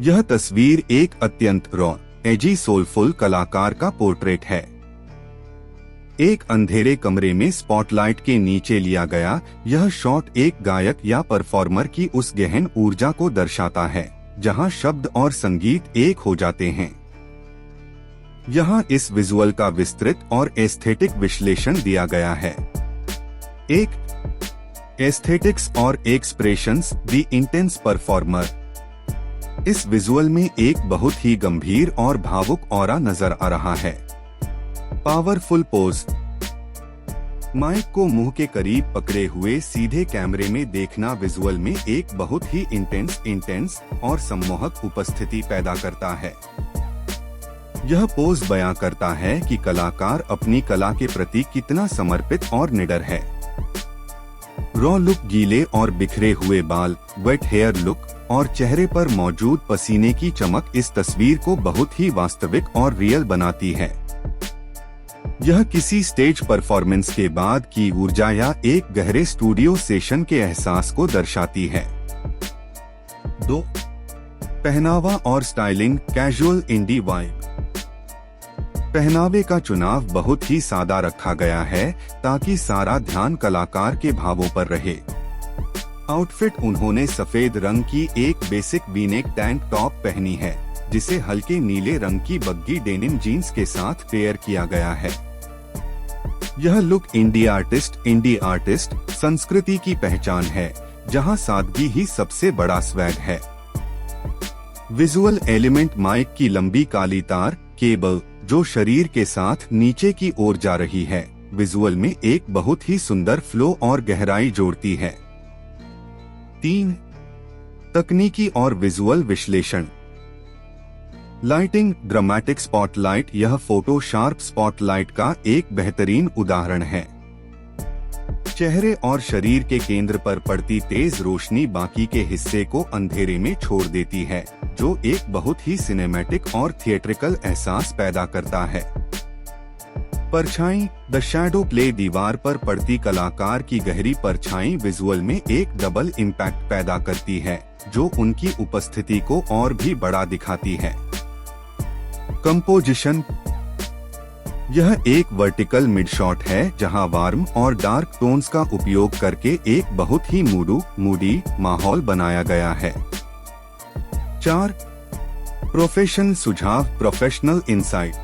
यह तस्वीर एक अत्यंत रॉ, एजी सोलफुल कलाकार का पोर्ट्रेट है। एक अंधेरे कमरे में स्पॉटलाइट के नीचे लिया गया यह शॉट एक गायक या परफॉर्मर की उस गहन ऊर्जा को दर्शाता है जहां शब्द और संगीत एक हो जाते हैं। यहां इस विजुअल का विस्तृत और एस्थेटिक विश्लेषण दिया गया है। एक एस्थेटिक्स और एक्सप्रेशंस द इंटेंस परफॉर्मर। इस विजुअल में एक बहुत ही गंभीर और भावुक ऑरा नजर आ रहा है। Powerful pose. माइक को मुंह के करीब पकड़े हुए सीधे कैमरे में देखना विजुअल में एक बहुत ही इंटेंस और सम्मोहक उपस्थिति पैदा करता है। यह पोज बयां करता है कि कलाकार अपनी कला के प्रति कितना समर्पित और निडर है। रॉ लुक, गीले और बिखरे हुए बाल, वेट हेयर लुक और चेहरे पर मौजूद पसीने की चमक इस तस्वीर को बहुत ही वास्तविक और रियल बनाती है। यह किसी स्टेज परफॉर्मेंस के बाद की ऊर्जा या एक गहरे स्टूडियो सेशन के एहसास को दर्शाती है। 2. पहनावा और स्टाइलिंग, कैजुअल इंडी वाइब। पहनावे का चुनाव बहुत ही सादा रखा गया है ताकि सारा ध्यान कलाकार के भावों पर रहे। आउटफिट उन्होंने सफेद रंग की एक बेसिक वी-नेक टैंक टॉप पहनी है जिसे हल्के नीले रंग की बग्गी डेनिम जीन्स के साथ पेयर किया गया है। यह लुक इंडी आर्टिस्ट संस्कृति की पहचान है जहां सादगी ही सबसे बड़ा स्वैग है। विजुअल एलिमेंट, माइक की लंबी काली तार केबल जो शरीर के साथ नीचे की ओर जा रही है, विजुअल में एक बहुत ही सुंदर फ्लो और गहराई जोड़ती है। 3. तकनीकी और विजुअल विश्लेषण। Lighting, dramatic spotlight. यह फोटो शार्प स्पॉटलाइट का एक बेहतरीन उदाहरण है। चेहरे और शरीर के केंद्र पर पड़ती तेज रोशनी बाकी के हिस्से को अंधेरे में छोड़ देती है, जो एक बहुत ही सिनेमैटिक और थिएट्रिकल एहसास पैदा करता है। परछाई, द शैडो प्ले। दीवार पर पड़ती कलाकार की गहरी परछाई विजुअल में एक डबल इम्पैक्ट पैदा करती है जो उनकी उपस्थिति को और भी बड़ा दिखाती है। कंपोजिशन। यह एक वर्टिकल मिड शॉट है जहां वार्म और डार्क टोन्स का उपयोग करके एक बहुत ही मूडी माहौल बनाया गया है। 4. प्रोफेशनल सुझाव, प्रोफेशनल इंसाइट।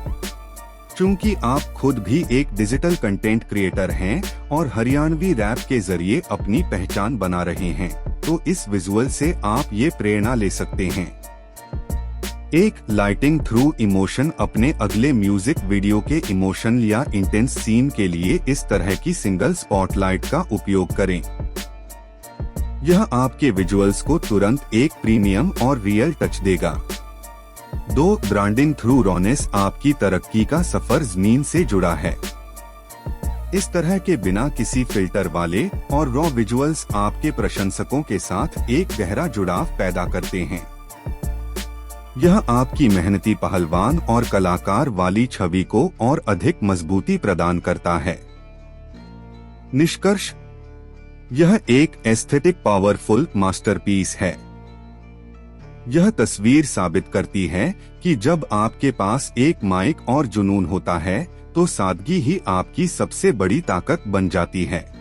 चूंकि आप खुद भी एक डिजिटल कंटेंट क्रिएटर हैं और हरियाणवी रैप के जरिए अपनी पहचान बना रहे हैं, तो इस विजुअल से आप ये प्रेरणा ले सकते हैं। 1. Lighting through emotion. अपने अगले म्यूजिक वीडियो के इमोशन या इंटेंस सीन के लिए इस तरह की सिंगल स्पॉटलाइट का उपयोग करें। यह आपके विजुअल्स को तुरंत एक प्रीमियम और रियल टच देगा। 2. Branding through rawness. आपकी तरक्की का सफर जमीन से जुड़ा है। इस तरह के बिना किसी फिल्टर वाले और रॉ विजुअल्स आपके प्रशंसकों के साथ एक गहरा जुड़ाव पैदा करते हैं। यह आपकी मेहनती पहलवान और कलाकार वाली छवि को और अधिक मजबूती प्रदान करता है। निष्कर्ष, यह एक एस्थेटिक पावरफुल मास्टरपीस है। यह तस्वीर साबित करती है कि जब आपके पास एक माइक और जुनून होता है तो सादगी ही आपकी सबसे बड़ी ताकत बन जाती है।